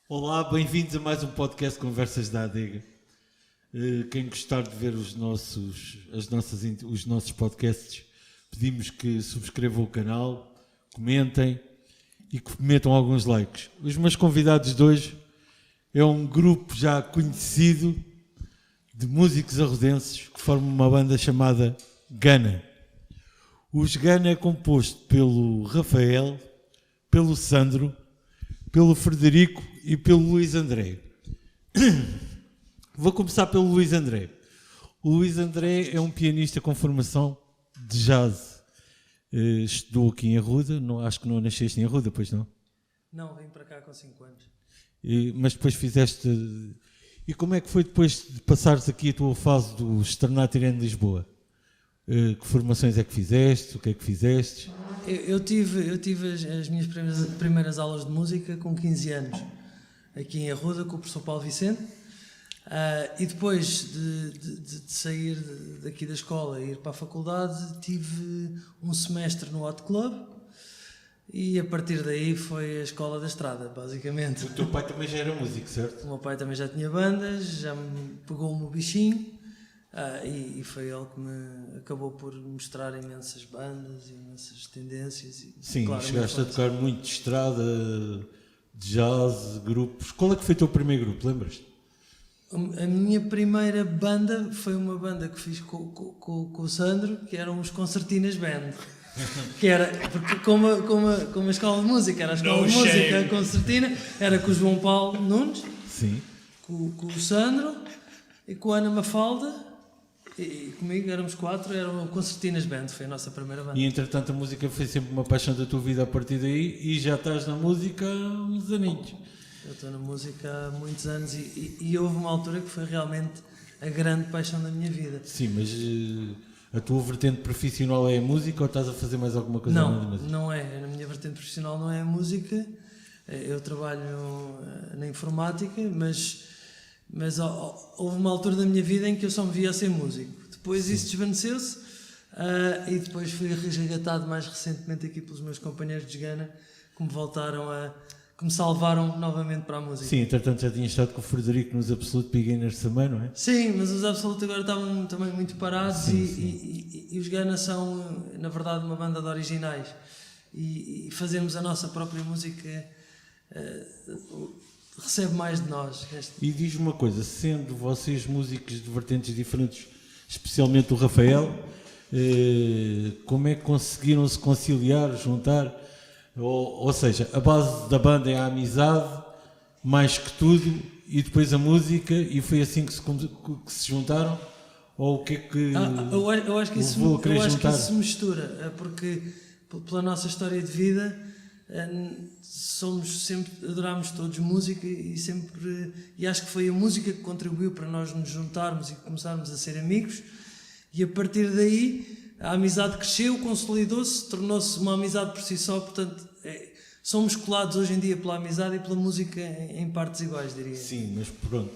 Olá, bem-vindos a mais um podcast Conversas da Adega. Quem gostar de ver os nossos podcasts, pedimos que subscrevam o canal, comentem e que metam alguns likes. Os meus convidados de hoje é um grupo já conhecido de músicos arrodenses que formam uma banda chamada Gana. Os Gana é composto pelo Rafael, pelo Sandro, pelo Frederico e pelo Luís André. Vou começar pelo Luís André. O Luís André é um pianista com formação de jazz. Estudou aqui em Arruda. Acho que não nasceste em Arruda, pois não? Não, vim para cá com 5 anos. Mas depois fizeste... E como é que foi depois de passares aqui a tua fase do Externato em Lisboa? Que formações é que fizeste? O que é que fizeste? Eu tive as minhas primeiras aulas de música com 15 anos, aqui em Arruda, com o professor Paulo Vicente. E depois de sair daqui da escola e ir para a faculdade, tive um semestre no Hot Club e a partir daí foi a escola da estrada, basicamente. O teu pai também já era músico, certo? O meu pai também já tinha bandas, já me pegou-me o bichinho. E foi ele que me acabou por mostrar imensas bandas, imensas tendências. Sim, claro, chegaste a tocar muito de estrada, de jazz, grupos. Qual é que foi o teu primeiro grupo, lembras-te? A minha primeira banda foi uma banda que fiz com o Sandro, que eram os Concertinas Band. Que era, porque como a escola de música era a escola de música, a concertina, era com o João Paulo Nunes, sim. Com o Sandro e com a Ana Mafalda. E comigo éramos 4, eram Concertinas Band, foi a nossa primeira banda. E entretanto a música foi sempre uma paixão da tua vida a partir daí e já estás na música há uns aninhos. Eu estou na música há muitos anos e houve uma altura que foi realmente a grande paixão da minha vida. Sim, mas a tua vertente profissional é a música ou estás a fazer mais alguma coisa além da música? Não é. Na minha vertente profissional não é a música. Eu trabalho na informática, mas houve uma altura da minha vida em que eu só me via a ser músico. Depois isso desvaneceu-se e depois fui resgatado mais recentemente aqui pelos meus companheiros de Gana que me salvaram novamente para a música. Sim, entretanto já tinha estado com o Frederico nos Absolute Beginners também, não é? Sim, mas os Absolute agora estavam também muito parados. Sim. E os Gana são, na verdade, uma banda de originais. E fazermos a nossa própria música recebe mais de nós. E diz-me uma coisa, sendo vocês músicos de vertentes diferentes, especialmente o Rafael, como é que conseguiram se conciliar, juntar? Ou seja, a base da banda é a amizade, mais que tudo, e depois a música, e foi assim que se juntaram? Ou o que é que eu acho que isso se mistura, porque pela nossa história de vida adorámos todos música e acho que foi a música que contribuiu para nós nos juntarmos e começarmos a ser amigos, e a partir daí a amizade cresceu, consolidou-se, tornou-se uma amizade por si só. Portanto somos colados hoje em dia pela amizade e pela música em partes iguais, diria. Sim, mas pronto,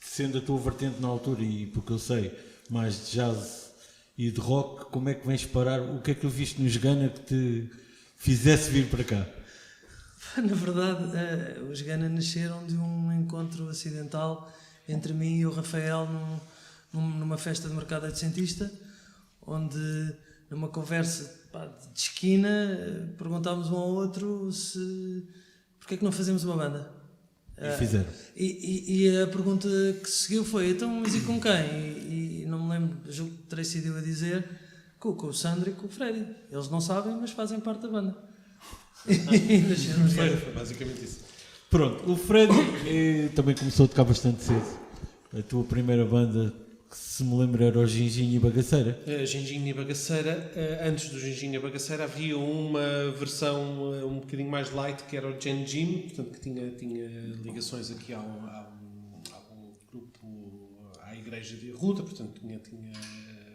sendo a tua vertente na altura e porque eu sei mais de jazz e de rock, como é que vens parar? O que é que eu viste nos Gana que te fizesse vir para cá? Na verdade, os Gana nasceram de um encontro acidental entre mim e o Rafael numa festa de mercado adventista, onde, numa conversa de esquina, perguntámos um ao outro porque é que não fazemos uma banda. E fizeram. E a pergunta que seguiu foi: então, mas e com quem? E não me lembro, julgo que terei sido eu a dizer, com o Sandro e com o Freddy. Eles não sabem, mas fazem parte da banda. Foi basicamente isso. Pronto, o Freddy também começou a tocar bastante cedo. A tua primeira banda, que se me lembro, era o Ginginho e Bagaceira. Ginginho e Bagaceira. Antes do Ginginho e Bagaceira havia uma versão um bocadinho mais light, que era o Gen Jim, portanto que tinha ligações aqui ao grupo, à igreja de Arruda, portanto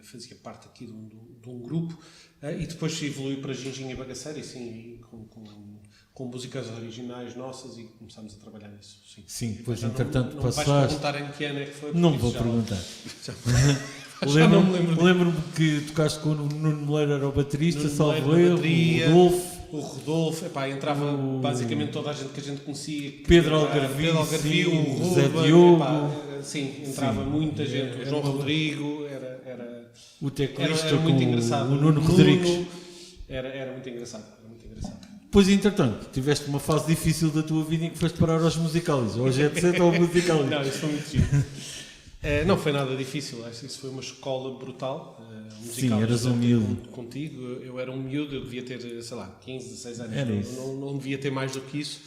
fazia parte aqui de um grupo, e depois evoluiu para Ginginho e Bagaceira, e sim, com músicas originais nossas, e começámos a trabalhar nisso. Sim, depois entretanto não passaste... vais perguntar em que ano é que foi? Não vou perguntar. Lembro-me que tocaste com o Nuno Moleiro, era o baterista, salvo erro, o Rodolfo. O Rodolfo, epá, entrava basicamente toda a gente que a gente conhecia. Pedro Algarvio, o Ruben, Zé Diogo. epá, sim, entrava muita gente. O João Rodrigo, o teclista era muito com engraçado. o Nuno Rodrigues. Era muito engraçado, Pois, entretanto, tiveste uma fase difícil da tua vida em que foste parar aos musicais, ou Jet Set ou musicais. Não, isso foi muito giro. Não foi nada difícil, acho que isso foi uma escola brutal. Sim, eras um miúdo. Contigo, eu era um miúdo, eu devia ter, sei lá, 15, 16 anos. Era isso. Não devia ter mais do que isso.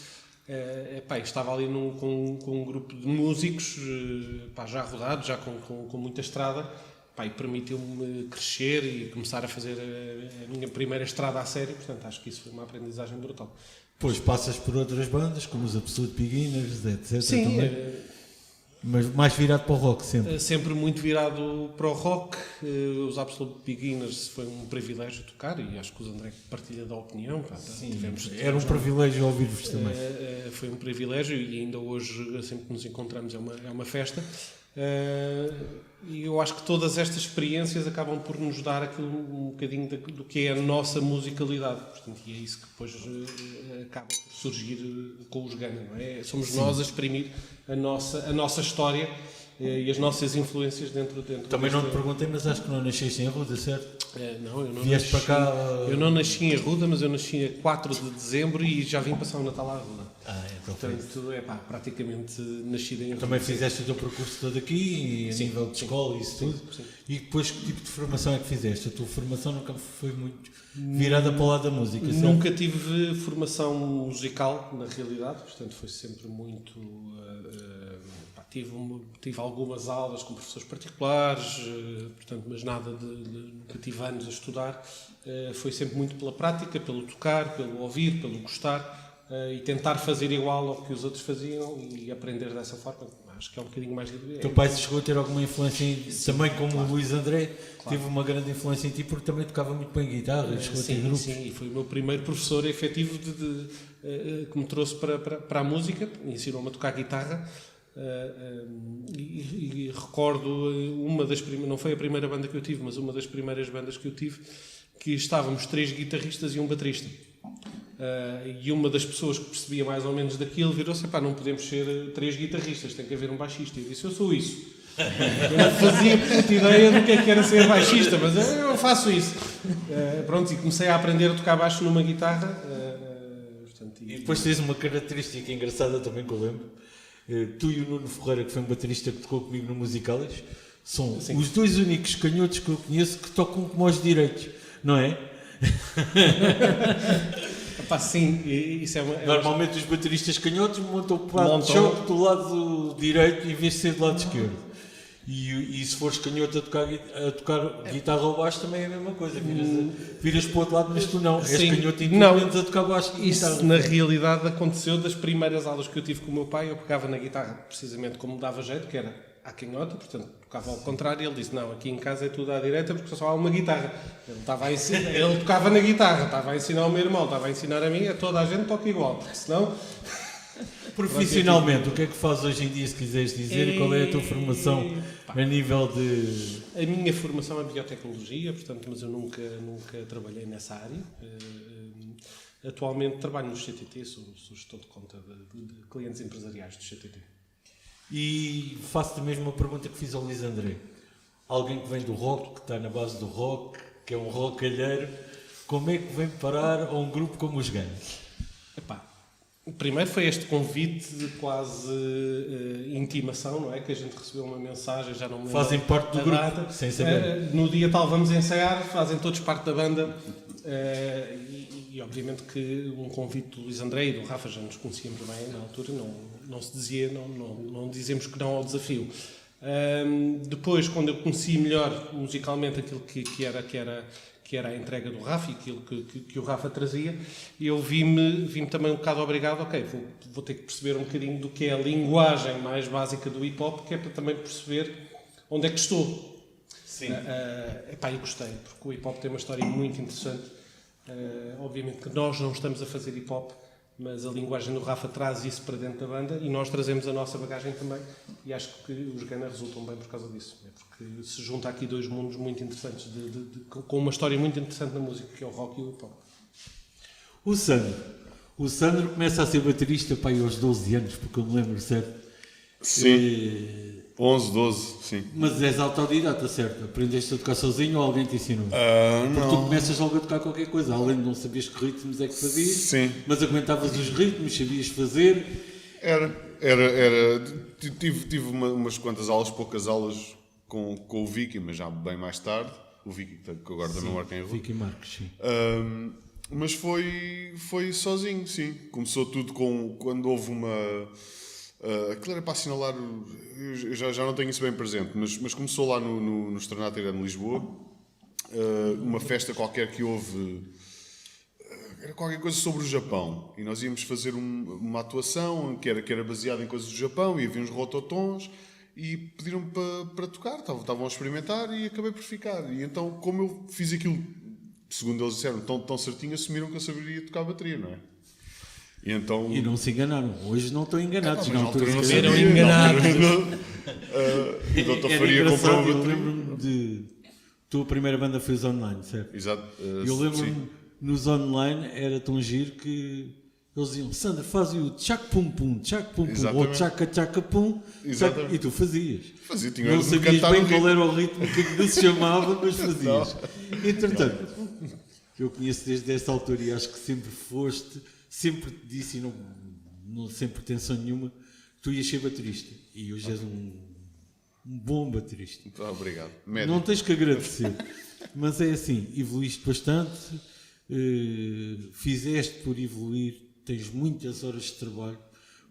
Estava ali com um grupo de músicos, já rodados, já com muita estrada. E permitiu-me crescer e começar a fazer a minha primeira estrada a sério, portanto acho que isso foi uma aprendizagem brutal. Depois passas por outras bandas, como os Absolute Beginners, etc. Sim, também. Mas mais virado para o rock sempre. Sempre muito virado para o rock. Os Absolute Beginners foi um privilégio tocar e acho que o André partilha da opinião. Sim, era um privilégio ouvir-vos também. Foi um privilégio e ainda hoje, sempre que nos encontramos, é uma festa. E eu acho que todas estas experiências acabam por nos dar aquilo um bocadinho do que é a nossa musicalidade. Portanto, e é isso que depois acaba por surgir com os Gunna, não é? Somos nós a exprimir a nossa história e as nossas influências dentro Também não te perguntei, mas acho que não nasceste em Arruda, certo? Não, eu não Vieste nasci, para cá... Eu não nasci em Arruda, mas eu nasci a 4 de dezembro e já vim passar o Natal à Arruda. Então Portanto, praticamente nascido em Arruda. Também fizeste o teu percurso todo aqui, a nível de escola e isso tudo. Sim. E depois, que tipo de formação é que fizeste? A tua formação nunca foi muito virada para o lado da música, certo? Nunca tive formação musical, na realidade, portanto foi sempre muito... Tive algumas aulas com professores particulares, portanto, mas nada nunca tive anos a estudar. Foi sempre muito pela prática, pelo tocar, pelo ouvir, pelo gostar e tentar fazer igual ao que os outros faziam e aprender dessa forma. Acho que é um bocadinho mais... O teu pai chegou a ter alguma influência também como o Luís André, teve uma grande influência em ti porque também tocava muito bem guitarra, chegou a ter grupos. Sim, e foi o meu primeiro professor efetivo que me trouxe para a música, ensinou-me a tocar guitarra. E recordo uma das primeiras, não foi a primeira banda que eu tive, mas uma das primeiras bandas que eu tive, que estávamos 3 guitarristas e um baterista. E uma das pessoas que percebia mais ou menos daquilo virou-se: não podemos ser 3 guitarristas, tem que haver um baixista. E eu disse: eu sou isso. Eu não fazia puta ideia do que era ser baixista, mas eu faço isso. Pronto, e comecei a aprender a tocar baixo numa guitarra. E depois tens uma característica engraçada também que eu lembro. Tu e o Nuno Ferreira, que foi um baterista que tocou comigo no Musicales, são os 2 únicos canhotos que eu conheço que tocam como aos direitos, não é? Sim, isso Normalmente os bateristas canhotos montam o prato de choque do lado direito em vez de ser do lado esquerdo. E se fores canhoto a tocar guitarra ou baixo também é a mesma coisa, viras para o outro lado, mas tu não, és canhoto e tu menos a tocar baixo. Isso na realidade aconteceu das primeiras aulas que eu tive com o meu pai. Eu pegava na guitarra precisamente como dava jeito, que era à canhota, portanto tocava ao contrário, e ele disse: não, aqui em casa é tudo à direita porque só há uma guitarra. Ele tocava na guitarra, estava a ensinar ao meu irmão, estava a ensinar a mim, a toda a gente toca igual, porque senão... Profissionalmente, o que é que fazes hoje em dia, se quiseres dizer, e qual é a tua formação a nível de... A minha formação é biotecnologia, portanto, mas eu nunca trabalhei nessa área. Atualmente trabalho no CTT, sou gestor de conta de clientes empresariais do CTT. E faço-te a mesma pergunta que fiz ao Luís André. Alguém que vem do rock, que está na base do rock, que é um rockalheiro, como é que vem parar a um grupo como os Gunna? Primeiro foi este convite de quase intimação, não é? Que a gente recebeu uma mensagem, já não me lembro. Fazem parte do grupo, sem saber. No dia tal vamos ensaiar, fazem todos parte da banda. E obviamente que um convite do Luís André e do Rafa, já nos conhecíamos bem na altura, não se dizia, não dizemos que não ao desafio. Depois, quando eu conheci melhor musicalmente aquilo que era a entrega do Rafa e aquilo que o Rafa trazia, eu vi-me também um bocado obrigado, vou ter que perceber um bocadinho do que é a linguagem mais básica do hip-hop, que é para também perceber onde é que estou. Sim. Eu gostei, porque o hip-hop tem uma história muito interessante. Obviamente que nós não estamos a fazer hip-hop, mas a linguagem do Rafa traz isso para dentro da banda e nós trazemos a nossa bagagem também, e acho que os Gunna resultam bem por causa disso, porque se junta aqui 2 mundos muito interessantes, com uma história muito interessante na música, que é o rock e o hip-hop. O Sandro começa a ser baterista para aí aos 12 anos, porque eu me lembro, certo? Sim. 11, 12, sim. Mas és autodidata, certo? Aprendeste a tocar sozinho ou alguém te ensinou? Porque tu Não. começas logo a tocar qualquer coisa, além de não saberes que ritmos é que fazias, Sim. mas aguentavas os ritmos, sabias fazer. Tive umas quantas aulas, poucas aulas com o Vicky, mas já bem mais tarde. O Vicky, que agora também marca em rua. Vicky Marques, sim. Mas foi sozinho, sim. Começou tudo quando houve uma... aquilo era para assinalar... Eu já não tenho isso bem presente, mas começou lá no Estrenato de Lisboa. Uma festa qualquer que houve... Era qualquer coisa sobre o Japão. E nós íamos fazer uma atuação que era baseada em coisas do Japão, e havia uns rototons, e pediram-me para tocar. Estavam a experimentar e acabei por ficar. E então, como eu fiz aquilo, segundo eles disseram, tão certinho, assumiram que eu saberia tocar bateria, não é? E então... E não se enganaram. Hoje não estão enganados. Mas na altura não Eram sabia, enganados. E Dr. Era Faria engraçado, comprou eu uma bateria. lembro-me de... Tua primeira banda foi os online, certo? Exato. Eu sim. lembro-me, nos online, era tão giro que eles diziam, Sandra, faz o tchac-pum-pum, tchac-pum-pum, ou Exatamente. tchaca-tchaca-pum, Exatamente. e tu fazias. Fazia, tinha Não de sabias cantar bem o qual ritmo. era o ritmo que se chamava, mas fazias. Entretanto, eu conheço desde essa altura e acho que sempre te disse, e não sem pretensão nenhuma, que tu ias ser baterista. E hoje és um bom baterista. Obrigado. Médio. Não tens que agradecer, mas é assim, evoluíste bastante, fizeste por evoluir, tens muitas horas de trabalho,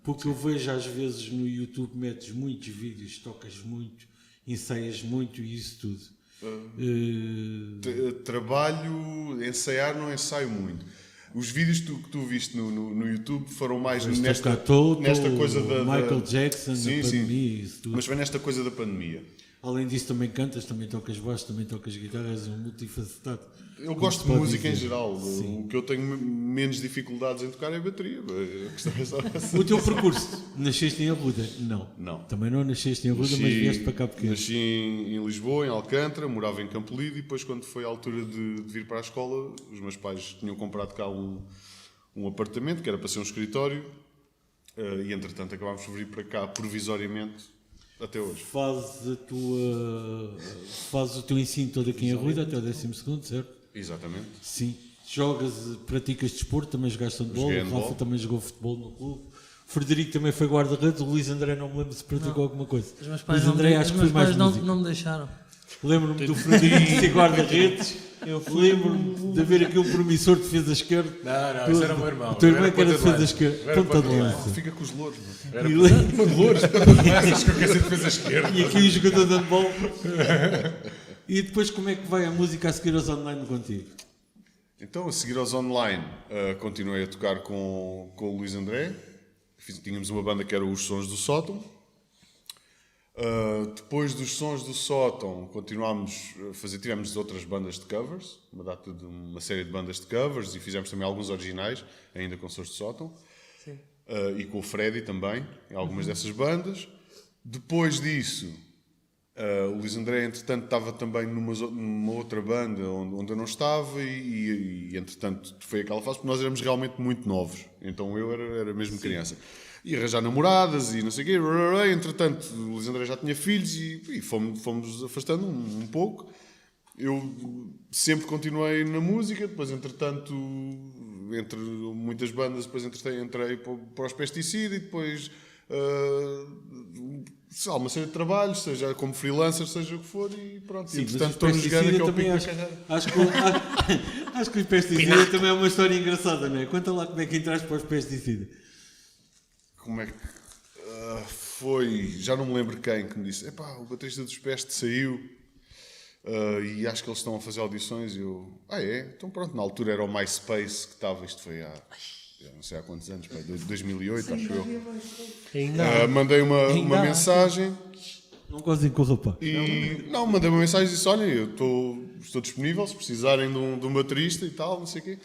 porque eu vejo às vezes no YouTube, metes muitos vídeos, tocas muito, ensaias muito e isso tudo. Trabalho, ensaiar não ensaio muito. Os vídeos que tu viste no YouTube foram mais nesta coisa da Michael Jackson, sim, da sim. pandemia, isso tudo. Mas foi nesta coisa da pandemia. Além disso também cantas, também tocas baixo, também tocas guitarra, és um multifacetado. Eu Como gosto se de pode música em dizer. geral. Sim. O que eu tenho menos dificuldades em tocar é a bateria. A questão é só essa. O teu percurso, nasceste em Arruda? Não. Não. Também não nasceste em Arruda, mas vieste para cá pequeno. Nasci em Lisboa, em Alcântara, morava em Campo Lido, e depois, quando foi a altura de vir para a escola, os meus pais tinham comprado cá um apartamento que era para ser um escritório, e entretanto acabámos por vir para cá provisoriamente até hoje. Fazes o teu ensino todo aqui em Arruda até o 12º, certo? Exatamente. Sim. Praticas desporto, também jogaste handball, Joguei o Rafa handball. também jogou futebol no clube. O Frederico também foi guarda-redes, o Luís André não me lembro se praticou alguma coisa. Os meus Luís pais, não, André acho que foi mais não, música. não me deixaram. Lembro-me do Frederico ser guarda-redes. Lembro-me de haver aqui um promissor de defesa esquerda. Não, isso era o meu irmão. O teu irmão Era é que era ponta de defesa lança. esquerda. Era Ponta de ponta de lança. Fica com os louros. Não é? E lembro- Ponta de louros, ponta de lanças, que eu quero ser defesa esquerda. E aqui o jogador de handball. E depois como é que vai a música a seguir aos online contigo? Então, a seguir aos online, continuei a tocar com o Luís André. Tínhamos uma banda que era os Sons do Sótão. Depois dos Sons do Sótão, continuámos a fazer, tivemos outras bandas de covers, uma série de bandas de covers, e fizemos também alguns originais, ainda com Sons do Sótão. Sim. E com o Freddy também, em algumas dessas bandas. Depois disso, o Luís André, entretanto, estava também numa outra banda onde eu não estava, e entretanto foi aquela fase, porque nós éramos realmente muito novos, então eu era mesmo criança. E arranjar namoradas e não sei o quê, entretanto o Luís André já tinha filhos e fomos afastando um pouco. Eu sempre continuei na música, depois entretanto, entre muitas bandas, depois entrei para os Pesticida, e depois uma série de trabalhos, seja como freelancer, seja o que for, e pronto. Sim, entretanto mas estou nos jogando aquele também pico da carreira. acho que os pesticidas também é uma história engraçada, não é? Conta lá como é que entraste para os pesticidas. Como é que foi? Já não me lembro quem que me disse: epá, o baterista dos Peste saiu, e acho que eles estão a fazer audições. E eu, é? Então pronto, na altura era o MySpace que estava, isto foi há, já não sei há quantos anos, 2008, acho eu. Ainda Mandei uma Ainda há. mensagem. Não gozem com o rapaz. Mandei uma mensagem e disse: olha, eu estou disponível se precisarem de um baterista e tal, não sei o quê.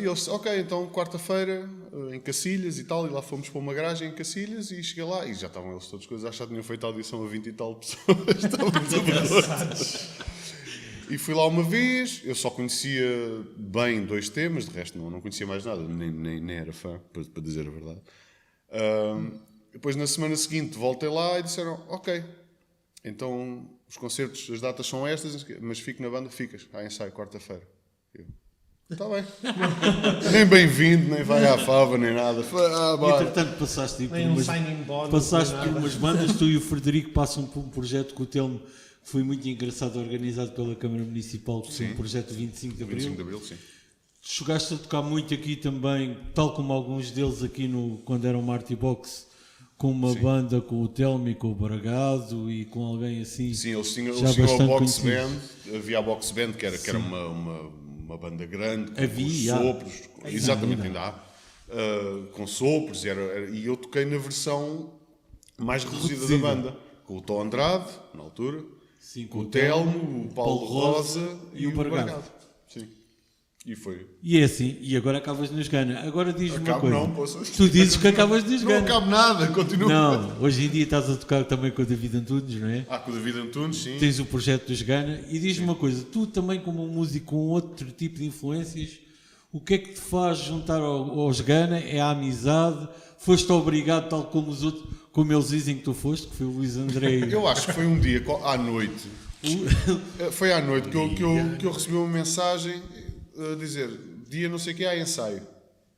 E eles, ok, então quarta-feira em Cacilhas e tal, e lá fomos para uma garagem em Cacilhas, e cheguei lá e já estavam eles todos coisas, acho que já tinham feito a audição a 20 e tal pessoas. Estávamos a E fui lá uma vez, eu só conhecia bem 2 temas, de resto não conhecia mais nada, nem era fã, para dizer a verdade. Depois na semana seguinte voltei lá e disseram, ok, então os concertos, as datas são estas, mas fico na banda, ficas, ensaio quarta-feira. Está bem. Nem bem-vindo, nem vai à fava, nem nada. Entretanto, passaste por Nem um signing bonus. umas bandas, tu e o Frederico passam por um projeto com o Telmo, que foi muito engraçado, organizado pela Câmara Municipal, que foi um projeto 25 de Abril. 25 de Abril, sim. Chegaste a tocar muito aqui também, tal como alguns deles aqui quando eram Marty Box, com uma banda com o Telmo e com o Bragado e com alguém assim. Sim, eles tinham a bastante Box conhecidos. Band, havia a Box Band, que era uma banda grande, com Havia, sopros, exatamente, ainda há, com sopros, e eu toquei na versão mais reduzida da banda, com o Tó Andrade, na altura, Sim, com o Telmo, o Paulo Rosa e o Bragado. Sim, e foi. E é assim, e agora acabas nos Gana. Agora diz-me uma Acabo coisa. não, posso... Tu dizes que acabas nos Não Gana. acabo nada, continua. Não, hoje em dia estás a tocar também com o David Antunes, não é? Com o David Antunes, sim. Tens o projeto dos Gana e diz-me uma coisa, tu também como um músico com outro tipo de influências, o que é que te faz juntar aos Gana? É a amizade? Foste obrigado, tal como os outros, como eles dizem que tu foste, que foi o Luís André. Eu acho que foi um dia, à noite, foi à noite que eu recebi uma mensagem a dizer, dia não sei o que, ensaio.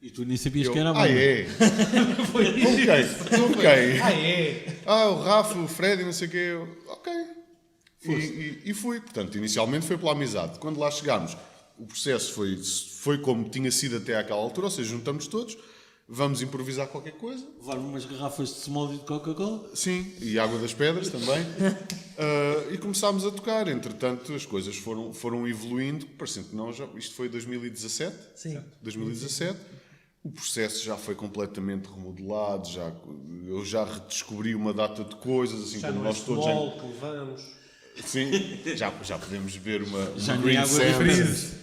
E tu nem sabias Eu, que era a banda. é? Com quem? É. O Rafa, o Fred, não sei o quê. Ok. E fui. Portanto, inicialmente foi pela amizade. Quando lá chegámos, o processo foi como tinha sido até àquela altura, ou seja, juntamos todos, vamos improvisar qualquer coisa. Levar umas garrafas de Small e de Coca-Cola. Sim, e Água das Pedras também. E começámos a tocar. Entretanto, as coisas foram evoluindo, parecendo que não, isto foi 2017. Sim. 2017. O processo já foi completamente remodelado, eu já redescobri uma data de coisas, assim Já como não é nós todos. futebol que levamos. Sim, já podemos ver uma Já nem green água sand. diferente.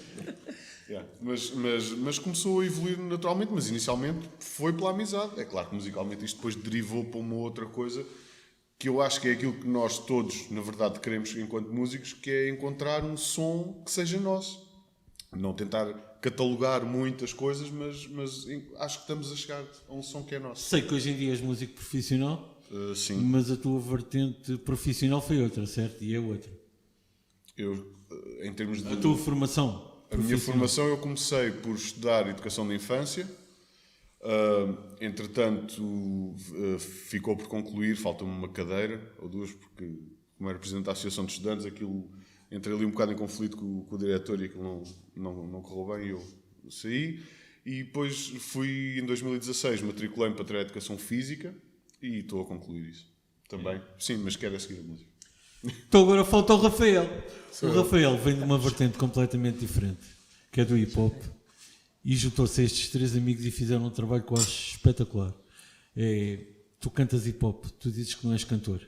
Yeah. Mas começou a evoluir naturalmente, mas inicialmente foi pela amizade. É claro que musicalmente isto depois derivou para uma outra coisa que eu acho que é aquilo que nós todos, na verdade, queremos enquanto músicos, que é encontrar um som que seja nosso. Não tentar catalogar muitas coisas, mas acho que estamos a chegar a um som que é nosso. Sei que hoje em dia és músico profissional, Sim, mas a tua vertente profissional foi outra, certo? E é outra. eu, em termos de... A tua formação. A minha formação, eu comecei por estudar Educação da Infância. Entretanto, ficou por concluir, falta-me uma cadeira ou duas, porque como era presidente da Associação de Estudantes, aquilo entrei ali um bocado em conflito com o diretor e aquilo não correu bem e eu saí. E depois fui, em 2016, matriculei-me para tirar Educação Física e estou a concluir isso também. Sim, mas quero seguir a música. Então agora falta o Rafael. O Rafael vem de uma vertente completamente diferente, que é do hip-hop, e juntou-se a estes 3 amigos e fizeram um trabalho que eu acho espetacular. Tu cantas hip-hop, tu dizes que não és cantor,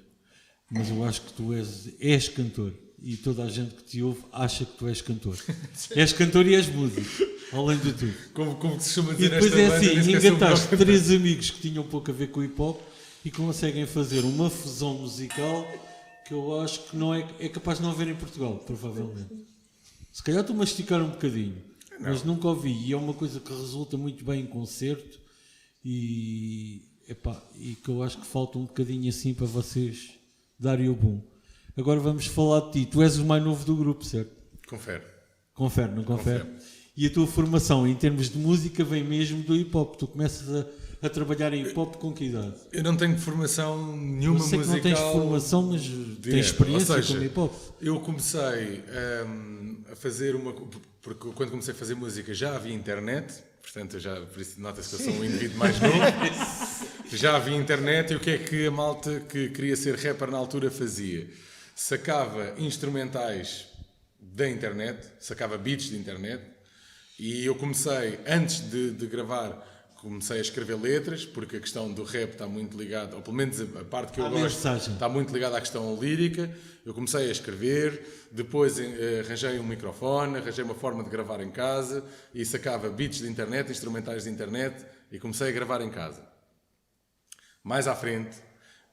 mas eu acho que tu és cantor, e toda a gente que te ouve acha que tu és cantor. És cantor e és músico, além de tudo. Como se chama E dizer depois nesta é banda, assim, nem sequer sou engataste bom. 3 amigos que tinham pouco a ver com o hip-hop e conseguem fazer uma fusão musical que eu acho que não é capaz de não haver em Portugal, provavelmente. Se calhar estou-me a esticar um bocadinho, mas nunca ouvi. E é uma coisa que resulta muito bem em concerto e que eu acho que falta um bocadinho assim para vocês darem o boom. Agora vamos falar de ti. Tu és o mais novo do grupo, certo? Confere. Confere, não confere? E a tua formação em termos de música vem mesmo do hip-hop. Tu começas a trabalhar em hip-hop com que idade? Eu não tenho formação nenhuma Eu sei que musical. não tens formação, mas tens experiência Ou seja, com hip-hop. Eu comecei a fazer porque quando comecei a fazer música já havia internet, portanto por isso nota-se que eu sou um indivíduo mais novo. Já havia internet e o que é que a malta que queria ser rapper na altura fazia? Sacava instrumentais da internet, sacava beats de internet, e eu comecei, antes de gravar, comecei a escrever letras, porque a questão do rap está muito ligada, ou pelo menos a parte que eu gosto, mensagem. está muito ligada à questão lírica. Eu comecei a escrever, depois arranjei um microfone, arranjei uma forma de gravar em casa e sacava beats de internet, instrumentais de internet, e comecei a gravar em casa. Mais à frente,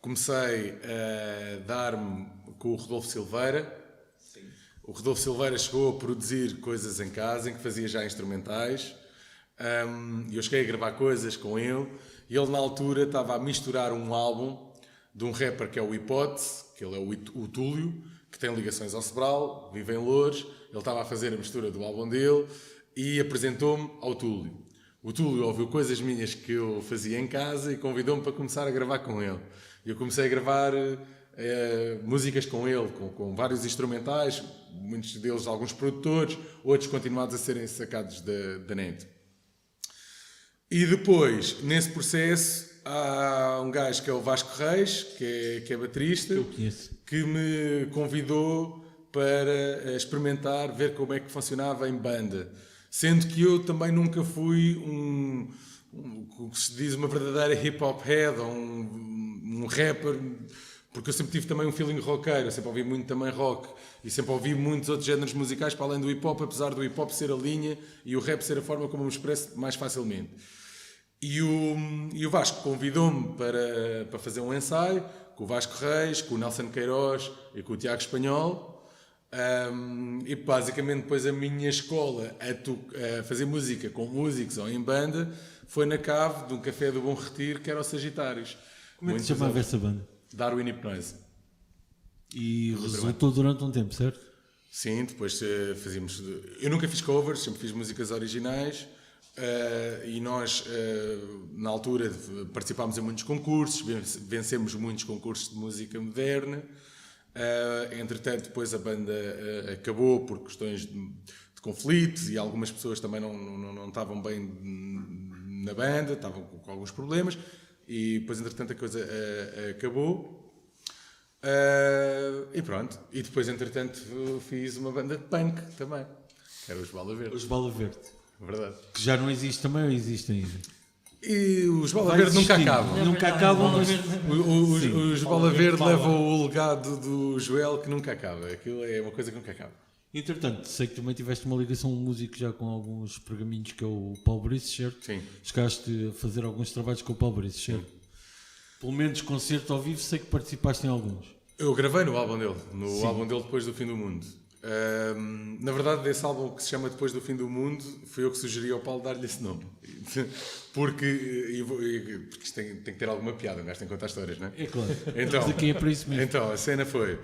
comecei a dar-me com o Rodolfo Silveira. Sim. o Rodolfo Silveira chegou a produzir coisas em casa, em que fazia já instrumentais. E eu cheguei a gravar coisas com ele. E ele, na altura, estava a misturar um álbum de um rapper que é o Hipótese, que ele é o Túlio, que tem ligações ao Sobral, vive em Loures. Ele estava a fazer a mistura do álbum dele e apresentou-me ao Túlio. O Túlio ouviu coisas minhas que eu fazia em casa e convidou-me para começar a gravar com ele. E eu comecei a gravar músicas com ele, com vários instrumentais, muitos deles alguns produtores, outros continuados a serem sacados da net. E depois, nesse processo, há um gajo que é o Vasco Reis, que é baterista, Eu conheço. que me convidou para experimentar, ver como é que funcionava em banda. Sendo que eu também nunca fui o que se diz, uma verdadeira hip-hop head, ou um rapper, porque eu sempre tive também um feeling roqueiro, eu sempre ouvi muito também rock, e sempre ouvi muitos outros géneros musicais para além do hip-hop, apesar do hip-hop ser a linha e o rap ser a forma como eu me expresso mais facilmente. E o Vasco convidou-me para fazer um ensaio com o Vasco Reis, com o Nelson Queiroz e com o Tiago Espanhol. E basicamente depois a minha escola a fazer música com músicos ou em banda foi na cave de um café do Bom Retiro, que era o Sagitários. Como é que se chamava essa banda? Darwin Hipnose. E resultou durante um tempo, certo? Sim, depois fazíamos... Eu nunca fiz covers, sempre fiz músicas originais. E nós, na altura, participámos em muitos concursos, vencemos muitos concursos de música moderna. Entretanto, depois a banda acabou por questões de conflitos e algumas pessoas também não estavam bem na banda, estavam com alguns problemas. E depois, entretanto, a coisa acabou. E pronto. E depois, entretanto, fiz uma banda de punk também, que era os Bala Verde. Os Bala Verde. Verdade. Que já não existe também ou existe ainda? E os Bala Vai Verde nunca existindo. acabam. Nunca verdade, acabam, Bala mas... Verde Os Bala Verde levam o legado do Joel que nunca acaba. Aquilo é uma coisa que nunca acaba. Entretanto, sei que também tiveste uma ligação músico já com alguns pergaminhos, que é o Paulo Brice, certo? Sim. Chegaste a fazer alguns trabalhos com o Paulo Brice, certo? Pelo menos concerto ao vivo, sei que participaste em alguns. Eu gravei no álbum dele, álbum dele Depois do Fim do Mundo. Na verdade, desse álbum que se chama Depois do Fim do Mundo, fui eu que sugeri ao Paulo dar-lhe esse nome. Porque isto tem que ter alguma piada, um gajo tem que contar histórias, não é? É claro. Então, Mas aqui é para isso mesmo. Então, a cena foi...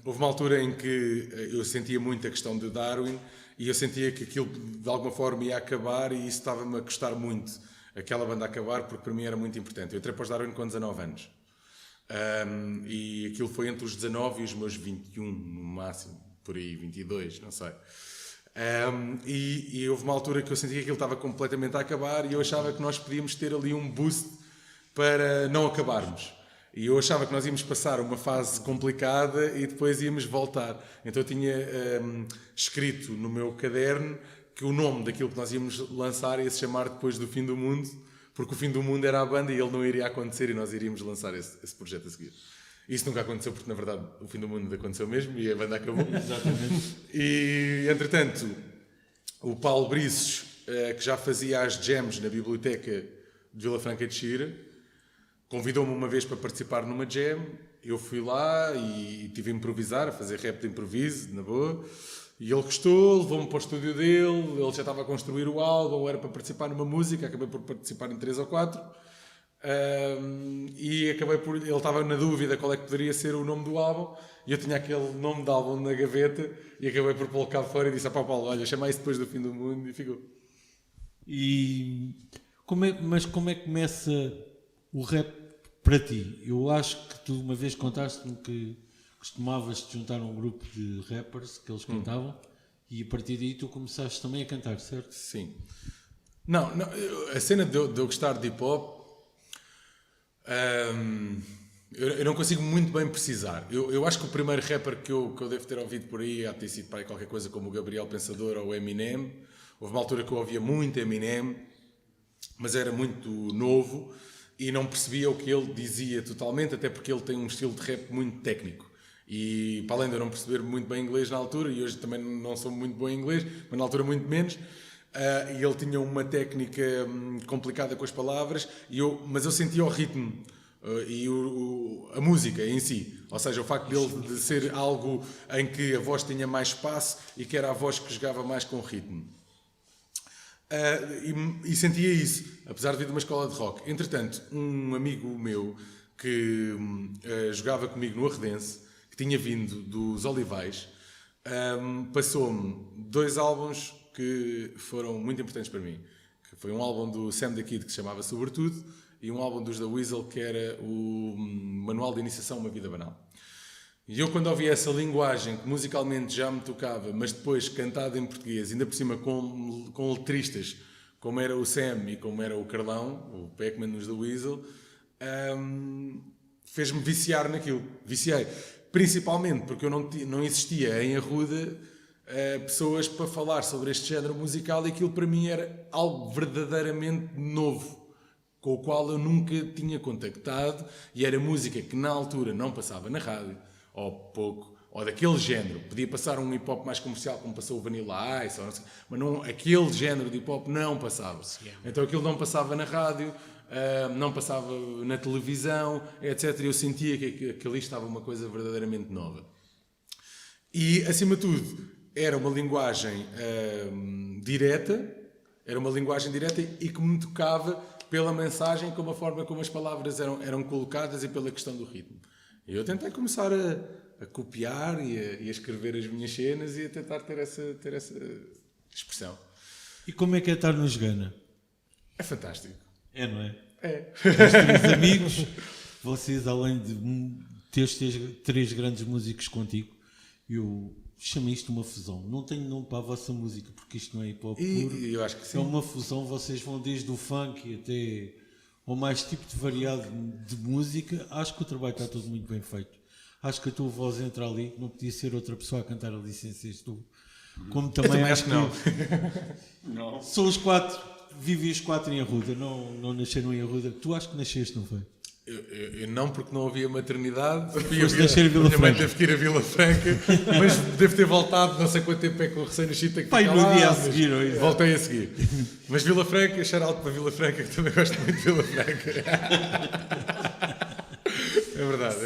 houve uma altura em que eu sentia muito a questão de Darwin e eu sentia que aquilo de alguma forma ia acabar e isso estava-me a custar muito, aquela banda acabar, porque para mim era muito importante. Eu entrei para os Darwin com 19 anos. E aquilo foi entre os 19 e os meus 21, no máximo, por aí, 22, não sei. E houve uma altura que eu senti que aquilo estava completamente a acabar e eu achava que nós podíamos ter ali um boost para não acabarmos. E eu achava que nós íamos passar uma fase complicada e depois íamos voltar. Então eu tinha escrito no meu caderno que o nome daquilo que nós íamos lançar ia se chamar Depois do Fim do Mundo, porque o fim do mundo era a banda e ele não iria acontecer e nós iríamos lançar esse projeto a seguir. Isso nunca aconteceu porque, na verdade, o fim do mundo aconteceu mesmo e a banda acabou. Exatamente. E, entretanto, o Paulo Brices, que já fazia as jams na biblioteca de Vila Franca de Xira, convidou-me uma vez para participar numa jam. Eu fui lá e tive a improvisar, a fazer rap de improviso, na boa. E ele gostou, levou-me para o estúdio dele, ele já estava a construir o álbum, era para participar numa música, acabei por participar em 3 ou 4. E acabei por... Ele estava na dúvida qual é que poderia ser o nome do álbum, e eu tinha aquele nome de álbum na gaveta, e acabei por pô-lo cá fora e disse a Paulo, olha, chama isso Depois do Fim do Mundo, e ficou. E como é que começa o rap para ti? Eu acho que tu uma vez contaste-me que costumavas te juntar a um grupo de rappers que eles cantavam e a partir daí tu começaste também a cantar, certo? Sim. Não, a cena de eu gostar de hip-hop, eu não consigo muito bem precisar. Eu acho que o primeiro rapper que eu devo ter ouvido por aí há de ter sido para aí qualquer coisa como o Gabriel Pensador ou o Eminem. Houve uma altura que eu ouvia muito Eminem, mas era muito novo e não percebia o que ele dizia totalmente, até porque ele tem um estilo de rap muito técnico. E para além de eu não perceber muito bem inglês na altura, e hoje também não sou muito bom em inglês, mas na altura muito menos, e ele tinha uma técnica complicada com as palavras, mas eu sentia o ritmo e a música em si. Ou seja, o facto de ser algo em que a voz tinha mais espaço e que era a voz que jogava mais com o ritmo. E sentia isso, apesar de vir de uma escola de rock. Entretanto, um amigo meu que jogava comigo no Arredense, que tinha vindo dos Olivais, passou-me 2 álbuns que foram muito importantes para mim. Que foi um álbum do Sam the Kid que se chamava Sobretudo e um álbum dos The Weasel que era o Manual de Iniciação a uma Vida Banal. E eu, quando ouvi essa linguagem que musicalmente já me tocava, mas depois cantado em português, ainda por cima com letristas, como era o Sam e como era o Carlão, o Pac-Man nos The Weasel, fez-me viciar naquilo. Viciei. Principalmente porque eu não existia em Arruda pessoas para falar sobre este género musical e aquilo para mim era algo verdadeiramente novo, com o qual eu nunca tinha contactado e era música que na altura não passava na rádio, ou pouco, ou daquele género. Podia passar um hip-hop mais comercial, como passou o Vanilla Ice, ou não sei, mas não, aquele género de hip-hop não passava. Então aquilo não passava na rádio, não passava na televisão, etc. E eu sentia que ali estava uma coisa verdadeiramente nova. E, acima de tudo, era uma linguagem direta, e que me tocava pela mensagem, como a forma como as palavras eram colocadas e pela questão do ritmo. E eu tentei começar a copiar e a escrever as minhas cenas e a tentar ter essa expressão. E como é que é estar nos Gana? É fantástico. É, não é? É. Os 3 amigos, vocês, além de teres 3 grandes músicos contigo, eu chamo isto uma fusão. Não tenho nome para a vossa música, porque isto não é hip-hop puro. E eu acho que sim. É uma fusão, vocês vão desde o funk até ao mais tipo de variado de música. Acho que o trabalho está tudo muito bem feito. Acho que a tua voz entra ali, não podia ser outra pessoa a cantar ali sem seres tu. Como também acho que não. Não. São os 4, vivem os 4 em Arruda, não nasceram em Arruda. Tu acho que nasceste, não foi? Eu não, porque não havia maternidade. Foste nascer em Vila Minha mãe Franca. teve que ir a Vila Franca, mas devo ter voltado, não sei quanto tempo é que o recém-nascido tem que Pai, ficar no lá, dia a mas seguir, ou isso? voltei a seguir. Mas Vila Franca, shout-out para Vila Franca, que também gosto muito de Vila Franca. É verdade.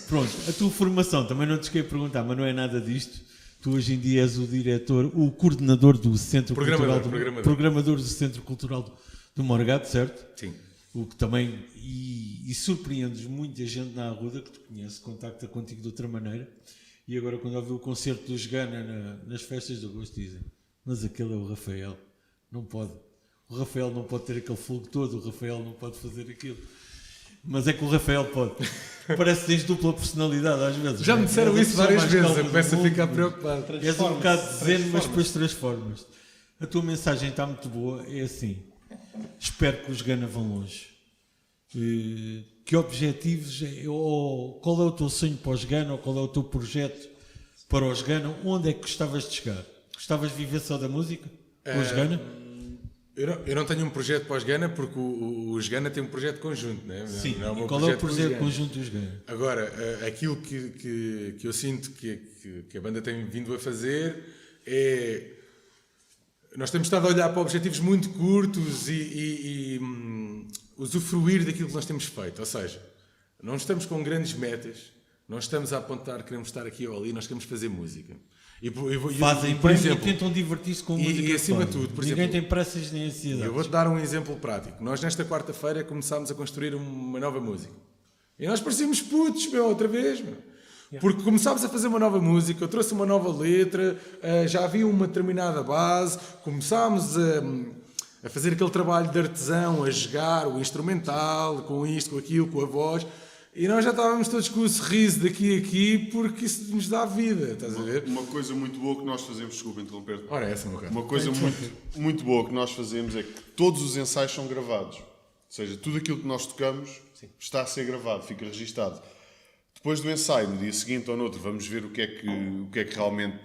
Pronto, a tua formação, também não te esqueci de perguntar, mas não é nada disto. Tu hoje em dia és o diretor, o coordenador do Centro Programador do Centro Cultural do Morgado, certo? Sim. O que também, e surpreendes muita gente na Arruda que te conhece, contacta contigo de outra maneira, e agora quando ouve o concerto dos Gana nas festas de agosto dizem, mas aquele é o Rafael, não pode. O Rafael não pode ter aquele fogo todo, o Rafael não pode fazer aquilo. Mas é que o Rafael pode. Parece que tens dupla personalidade às vezes. Já me disseram isso várias vezes, eu começo a ficar preocupado. És um bocado zen, mas depois transformas. A tua mensagem está muito boa, é assim. Espero que os Gana vão longe. Que objetivos, ou qual é o teu sonho para os Gana, ou qual é o teu projeto para os Gana? Onde é que gostavas de chegar? Gostavas de viver só da música? Com os Gana? Eu não tenho um projeto para os Gana, porque os Gana têm um projeto conjunto, não é? Sim, não é o meu qual é o com os projeto Gana. conjunto dos Gana? Agora, aquilo que eu sinto que a banda tem vindo a fazer é... Nós temos estado a olhar para objetivos muito curtos e usufruir daquilo que nós temos feito. Ou seja, não estamos com grandes metas, não estamos a apontar, queremos estar aqui ou ali, nós queremos fazer música. Fazem por bem exemplo, e tentam divertir-se com a música. E acima de de tudo, por ninguém exemplo, tem pressas nem ansiedades. eu vou-te dar um exemplo prático. Nós, nesta quarta-feira, começámos a construir uma nova música. E nós parecíamos putos, outra vez, Porque começámos a fazer uma nova música, eu trouxe uma nova letra, já havia uma determinada base, começámos a fazer aquele trabalho de artesão, a jogar o instrumental, com isto, com aquilo, com a voz, e nós já estávamos todos com o sorriso daqui a aqui, porque isso nos dá vida, estás a ver? Uma coisa muito boa que nós fazemos, desculpa interromper-te. Ora, essa é Uma coisa muito boa que nós fazemos é que todos os ensaios são gravados. Ou seja, tudo aquilo que nós tocamos está a ser gravado, fica registado. Depois do ensaio, no dia seguinte ou no outro, vamos ver o que é que realmente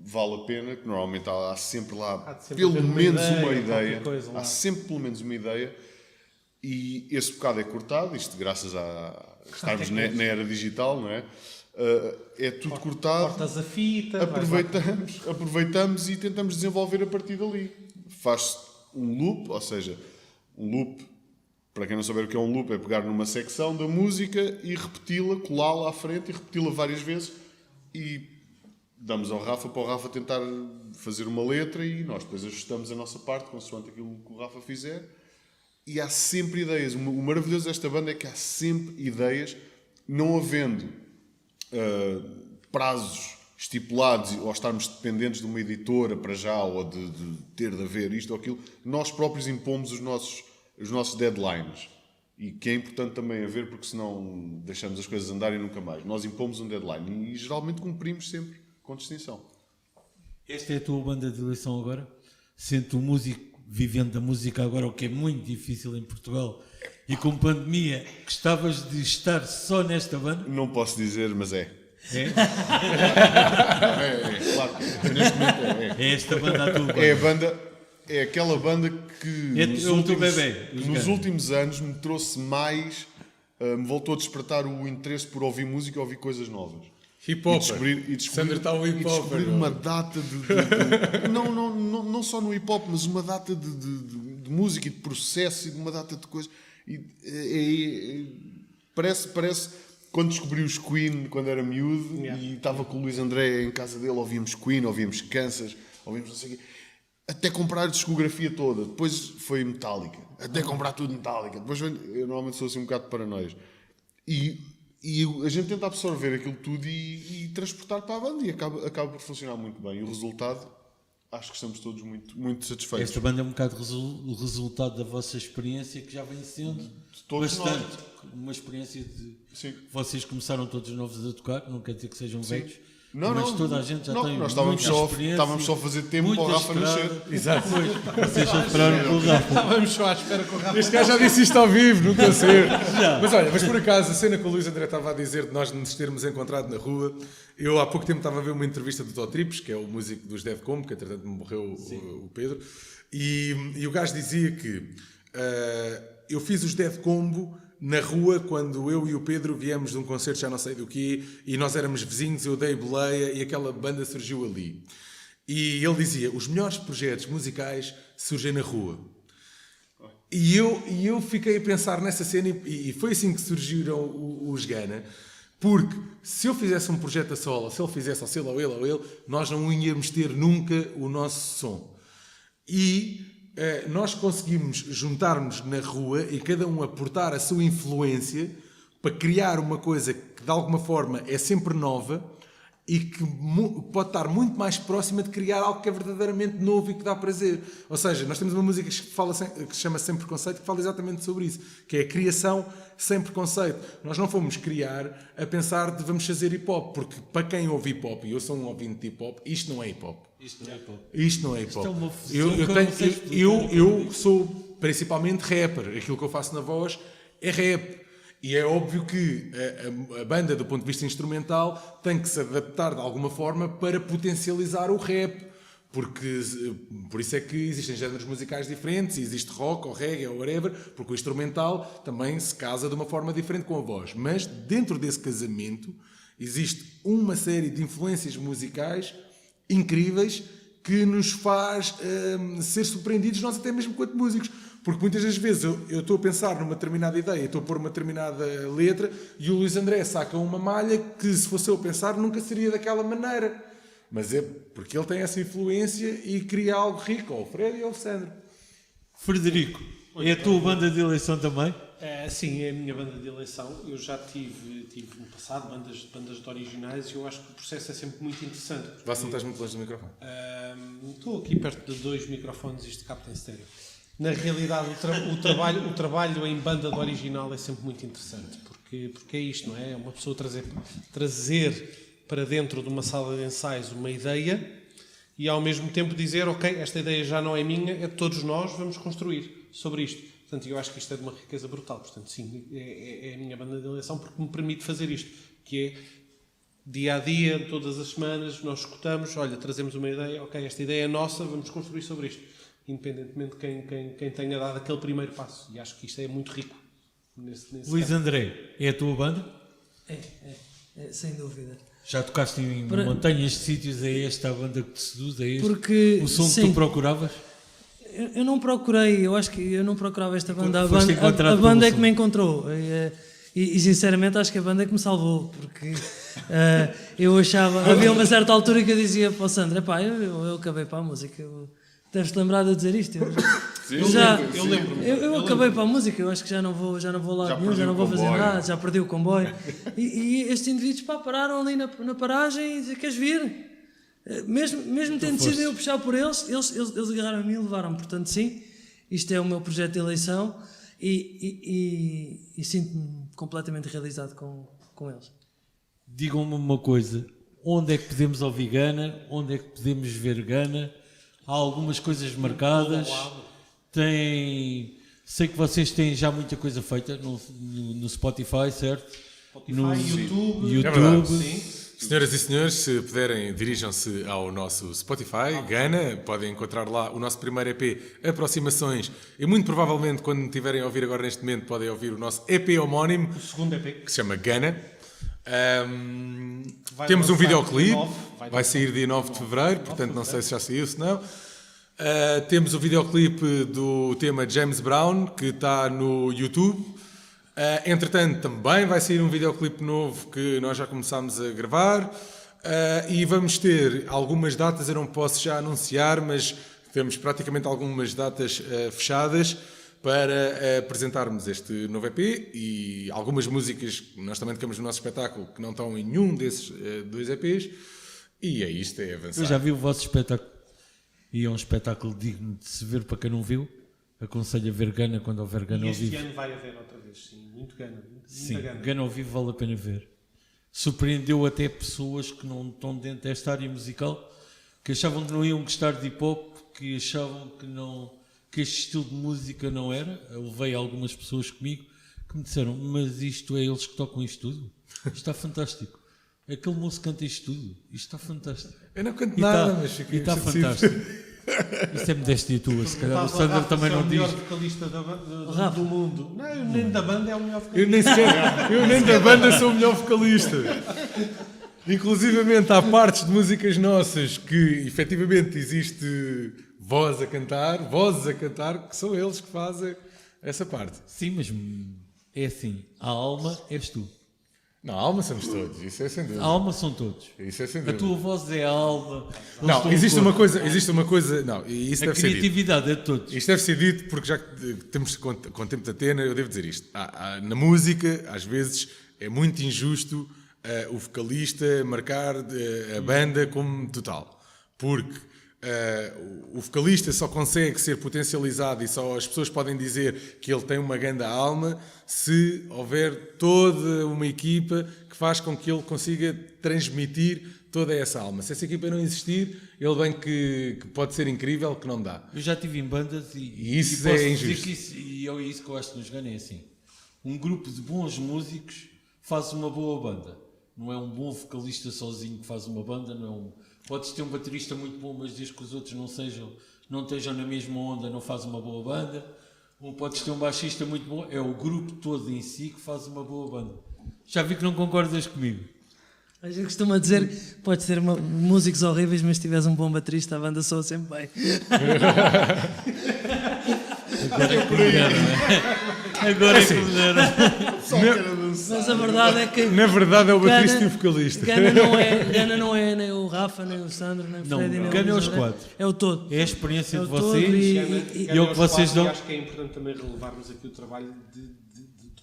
vale a pena, que normalmente há sempre lá pelo menos uma ideia. Há sempre pelo menos uma ideia. E esse bocado é cortado, isto graças a estarmos na era digital, não é? É tudo cortado. Cortas a fita. Aproveitamos e tentamos desenvolver a partir dali. Faz-se um loop, ou seja, um loop Para quem não souber o que é um loop, é pegar numa secção da música e repeti-la, colá-la à frente e repeti-la várias vezes e damos ao Rafa para o Rafa tentar fazer uma letra e nós depois ajustamos a nossa parte consoante aquilo que o Rafa fizer. E há sempre ideias. O maravilhoso desta banda é que há sempre ideias, não havendo prazos estipulados ou estarmos dependentes de uma editora para já ou de ter de haver isto ou aquilo. Nós próprios impomos os nossos deadlines. E que é importante também haver, porque senão deixamos as coisas andarem nunca mais. Nós impomos um deadline e geralmente cumprimos sempre com distinção. Esta é a tua banda de eleição agora? Sendo um músico vivendo da música agora, o que é muito difícil em Portugal, e com pandemia, gostavas de estar só nesta banda? Não posso dizer, mas é. É? Claro. Neste momento É esta banda a tua banda? É a banda, é aquela banda que É o teu bebê, nos últimos anos me trouxe mais, me voltou a despertar o interesse por ouvir música e ouvir coisas novas. Hip hop. Sandra está um hip hop. descobrir uma data de não só no hip hop, mas uma data de música e de processo e de uma data de coisas. Parece quando descobri os Queen quando era miúdo e estava com o Luís André em casa dele, ouvíamos Queen, ouvíamos Kansas, ouvíamos não sei o quê, até comprar a discografia toda. Depois foi Metallica, até comprar tudo Metallica. Depois eu normalmente sou assim um bocado de paranoias. E a gente tenta absorver aquilo tudo e transportar para a banda e acaba por funcionar muito bem. E o resultado, acho que estamos todos muito, muito satisfeitos. Esta banda é um bocado o resultado da vossa experiência, que já vem sendo Todos bastante. nós. Uma experiência de... Sim. Vocês começaram todos novos a tocar, não quer dizer que sejam velhos, Não, mas não, toda a gente já não, tem nós estávamos muita só a fazer tempo para o muita Rafa estrada. nascer. Exato. Vocês só esperaram pelo Rafa. Estávamos só à espera com o Rafa. Este gajo já disse isto ao vivo, nunca sei. Mas olha, mas por acaso, a cena que o Luís André estava a dizer de nós nos termos encontrado na rua, eu há pouco tempo estava a ver uma entrevista do Tó Trips, que é o músico dos Defcom, que entretanto morreu o Pedro, e o gajo dizia que eu fiz os Defcombo na rua quando eu e o Pedro viemos de um concerto já não sei do quê e nós éramos vizinhos, eu dei boleia e aquela banda surgiu ali. E ele dizia, os melhores projetos musicais surgem na rua. E eu fiquei a pensar nessa cena e foi assim que surgiram os Gana, porque se eu fizesse um projeto a solo, se ele fizesse ou se ele ou ele, nós não íamos ter nunca o nosso som. E nós conseguimos juntar-nos na rua e cada um aportar a sua influência para criar uma coisa que de alguma forma é sempre nova e que pode estar muito mais próxima de criar algo que é verdadeiramente novo e que dá prazer. Ou seja, nós temos uma música que se chama Sem Preconceito, que fala exatamente sobre isso, que é a criação sem preconceito. Nós não fomos criar a pensar de vamos fazer hip-hop, porque para quem ouve hip-hop, e eu sou um ouvinte de hip-hop, isto não é hip-hop. Isto não é hip-hop. Isto não é hip-hop. Isto é uma fusão que eu não sei explicar. Eu sou principalmente rapper. Aquilo que eu faço na voz é rap. E é óbvio que a banda, do ponto de vista instrumental, tem que se adaptar de alguma forma para potencializar o rap. Porque, por isso é que existem géneros musicais diferentes, existe rock ou reggae ou whatever, porque o instrumental também se casa de uma forma diferente com a voz. Mas dentro desse casamento existe uma série de influências musicais incríveis que nos faz ser surpreendidos nós até mesmo quanto músicos. Porque muitas das vezes eu estou a pensar numa determinada ideia, estou a pôr uma determinada letra e o Luís André saca uma malha que, se fosse eu a pensar, nunca seria daquela maneira. Mas é porque ele tem essa influência e cria algo rico, ou o Fred ou o Sandro. Frederico, é a tua banda de eleição também? Sim, é a minha banda de eleição. Eu já tive no passado bandas de originais e eu acho que o processo é sempre muito interessante. Vá, se não estás muito longe do microfone. Estou aqui perto de 2 microfones, isto capta em estéreo. Na realidade, o trabalho em banda de original é sempre muito interessante, porque é isto, não é? É uma pessoa trazer para dentro de uma sala de ensaios uma ideia e ao mesmo tempo dizer, ok, esta ideia já não é minha, é de todos nós, vamos construir sobre isto. Portanto, eu acho que isto é de uma riqueza brutal. Portanto, sim, é a minha banda de eleição porque me permite fazer isto, que é dia a dia, todas as semanas, nós escutamos, olha, trazemos uma ideia, ok, esta ideia é nossa, vamos construir sobre isto, independentemente de quem tenha dado aquele primeiro passo. E acho que isto é muito rico. Nesse Luís caso. André, é a tua banda? É, sem dúvida. Já tocaste em montanhas de sítios, é esta a banda que te seduz, é este Porque, o som que sim, tu procuravas? eu não procurei, eu acho que eu não procurava esta banda. A Foste banda, encontrado a banda pelo é que som. me encontrou. E sinceramente acho que a banda é que me salvou, porque eu achava, havia uma certa altura que eu dizia para o Sandro, epá, eu acabei para a música, deves-te lembrar de eu dizer isto. Eu lembro-me. Eu acabei para a música, eu acho que já não vou lá Já nenhum, perdi já não o vou fazer comboio. nada, já perdi o comboio. E estes indivíduos pararam ali na paragem e diziam, queres vir? Mesmo tendo sido eu puxar por eles agarraram a mim e levaram. Portanto, sim, isto é o meu projeto de eleição e sinto-me completamente realizado com eles. Digam-me uma coisa, onde é que podemos ouvir Gana? Onde é que podemos ver Gana? Há algumas coisas marcadas. Sei que vocês têm já muita coisa feita no Spotify, certo? No YouTube. É verdade. Sim. Senhoras e senhores, se puderem, dirijam-se ao nosso Spotify, Gana, podem encontrar lá o nosso primeiro EP, Aproximações, e muito provavelmente, quando tiverem a ouvir agora neste momento, podem ouvir o nosso EP homónimo, O segundo EP. que se chama Gana. Vai Temos um lançar videoclipe, dia 9, vai sair dia 9 de fevereiro, portanto não sei se já saiu, se não. Temos o videoclipe do tema James Brown, que está no YouTube. Entretanto, também vai sair um videoclipe novo que nós já começámos a gravar. E vamos ter algumas datas, eu não posso já anunciar, mas temos praticamente algumas datas fechadas para apresentarmos este novo EP e algumas músicas que nós também tocamos no nosso espetáculo que não estão em nenhum desses dois EPs. E é isto, é avançar. Eu já vi o vosso espetáculo e é um espetáculo digno de se ver para quem não viu. Aconselho a ver Gana quando houver Gana E ao este vivo. ano vai haver outra vez, sim. Muito Gana. Sim, Muita Gana. Gana ao vivo vale a pena ver. Surpreendeu até pessoas que não estão dentro desta área musical, que achavam que não iam gostar de hip-hop, que achavam que este estilo de música não era. Eu levei algumas pessoas comigo que me disseram, mas isto é eles que tocam isto tudo? Isto está fantástico. Aquele moço canta isto tudo. Isto está fantástico. Eu não canto E nada, tá- mas fiquei e está agradecido. fantástico. Isto é modéstia tua, se calhar o Sandro também não é o diz. melhor vocalista do mundo. Não, eu nem da banda é o melhor vocalista. Eu nem da banda sou o melhor vocalista. Inclusivamente há partes de músicas nossas que efetivamente existe vozes a cantar, que são eles que fazem essa parte. Sim, mas é assim, a alma és tu. Não, a alma somos todos, isso é sem A dúvida. alma são todos. Isso é sem A dúvida. tua voz é a alma. eles Não, estão existe todos. uma coisa, não, e isso A deve ser dito. criatividade é de todos. Isto deve ser dito porque já que temos com tempo de antena, eu devo dizer isto. Na música, às vezes, é muito injusto o vocalista marcar a banda como total. Porque o vocalista só consegue ser potencializado e só as pessoas podem dizer que ele tem uma grande alma se houver toda uma equipa que faz com que ele consiga transmitir toda essa alma. Se essa equipa não existir, ele bem que pode ser incrível, que não dá. Eu já estive em bandas E isso posso é dizer injusto. que e é isso que eu acho que nos Gana é assim. Um grupo de bons músicos faz uma boa banda. Não é um bom vocalista sozinho que faz uma banda, não é um... Podes ter um baterista muito bom, mas desde que os outros não estejam na mesma onda, não faz uma boa banda. Ou podes ter um baixista muito bom, é o grupo todo em si que faz uma boa banda. Já vi que não concordas comigo. A gente costuma dizer que podes ter músicos horríveis, mas se tiveres um bom baterista, a banda soa sempre bem. Agora é que me deram, não é? Agora é que me deram. Mas a verdade é que Na verdade é o baterista e o vocalista. Gana não é nem o Rafa, nem o Sandro, nem o Não, Freddy, nem Gana é o os Luís, quatro. é o todo. É a experiência É de o todo vocês e- é o que vocês dão. Acho que é importante também relevarmos aqui o trabalho de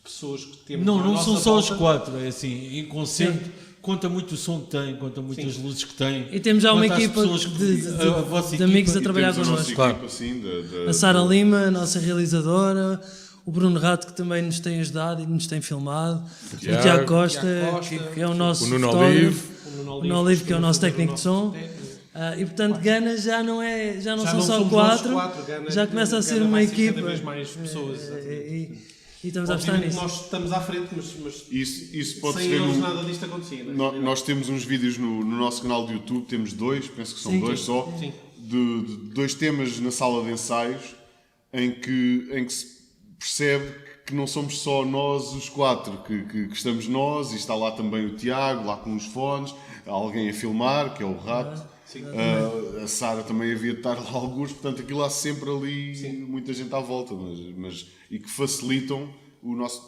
pessoas que temos. Não, à não nossa são só os volta. quatro, é assim, em concerto, conta muito o som que tem, conta muito as luzes que tem. E temos já uma Quanto às equipa pessoas que- a vossa de amigos a equipa- trabalhar Temos a nossa connosco. equipa, assim, A Sara Lima, a nossa realizadora, o Bruno Rato, que também nos tem ajudado e nos tem filmado, o Tiago Costa, que é o nosso o Nuno fotógrafo, Olive. o Nuno Olive, que é o nosso técnico de som. E portanto, Gana já não são só somos quatro, nós quatro, Gana- já começa a ser Gana uma vai ser equipa. cada vez mais pessoas, E estamos a apostar Obviamente nisso. nós estamos à frente, mas Isso pode-se sem ver eles no... nada disto acontecia. não é? Nós temos uns vídeos no nosso canal de YouTube, temos dois, penso que são Sim. dois só, Sim. de dois temas na sala de ensaios em que se percebe que não somos só nós os quatro, que estamos nós e está lá também o Tiago, lá com os fones, alguém a filmar, que é o Rato. A Sara também havia de estar lá alguns, portanto aquilo há sempre ali muita gente à volta, e que facilitam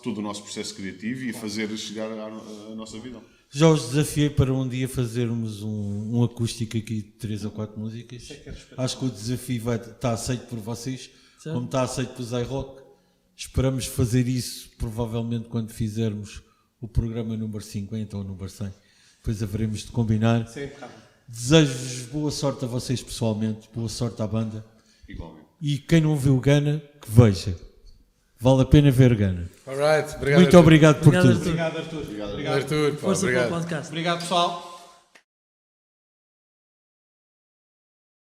todo o nosso processo criativo e a fazer chegar à nossa vida. Já os desafiei para um dia fazermos um acústico aqui de 3 ou 4 músicas. Acho que o desafio está aceito por vocês, certo, como está aceito por Zay Rock. Esperamos fazer isso provavelmente quando fizermos o programa número 50 ou número 100. Depois haveremos de combinar. Sim, impecável. Desejo-vos boa sorte a vocês pessoalmente, boa sorte à banda. Igualmente. E quem não viu Gana, que veja. Vale a pena ver Gana. Alright, obrigado. Muito Arthur. obrigado por Obrigado, tudo. Arthur. Obrigado, Arthur. Arthur, pá, Força obrigado. para o podcast. Obrigado, pessoal.